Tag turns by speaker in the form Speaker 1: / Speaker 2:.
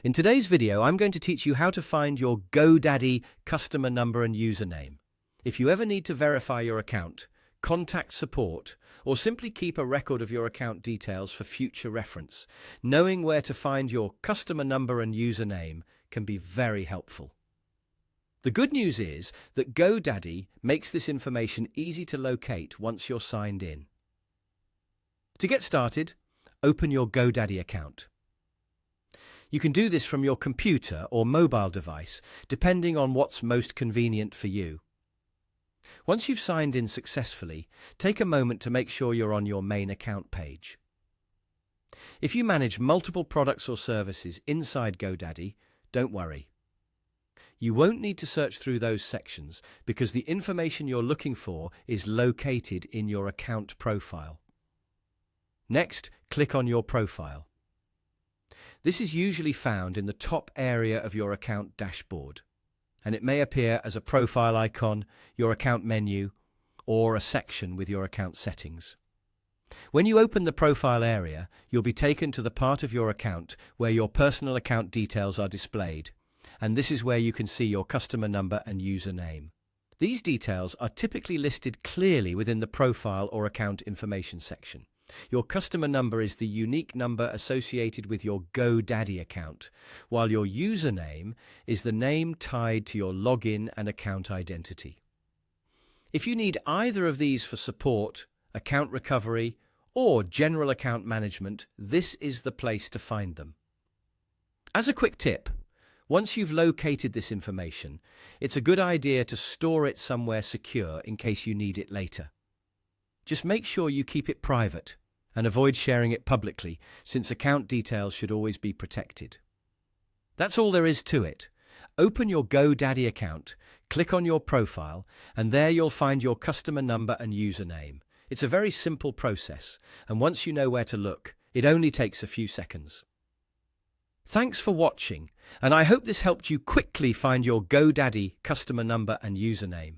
Speaker 1: In today's video, I'm going to teach you how to find your GoDaddy customer number and username. If you ever need to verify your account, contact support, or simply keep a record of your account details for future reference, knowing where to find your customer number and username can be very helpful. The good news is that GoDaddy makes this information easy to locate once you're signed in. To get started, open your GoDaddy account. You can do this from your computer or mobile device, depending on what's most convenient for you. Once you've signed in successfully, take a moment to make sure you're on your main account page. If you manage multiple products or services inside GoDaddy, don't worry. You won't need to search through those sections because the information you're looking for is located in your account profile. Next, click on your profile. This is usually found in the top area of your account dashboard, and it may appear as a profile icon, your account menu, or a section with your account settings. When you open the profile area, you'll be taken to the part of your account where your personal account details are displayed, and this is where you can see your customer number and username. These details are typically listed clearly within the profile or account information section. Your customer number is the unique number associated with your GoDaddy account, while your username is the name tied to your login and account identity. If you need either of these for support, account recovery, or general account management, this is the place to find them. As a quick tip, once you've located this information, it's a good idea to store it somewhere secure in case you need it later. Just make sure you keep it private and avoid sharing it publicly, since account details should always be protected. That's all there is to it. Open your GoDaddy account, click on your profile, and there you'll find your customer number and username. It's a very simple process, and once you know where to look, it only takes a few seconds. Thanks for watching, and I hope this helped you quickly find your GoDaddy customer number and username.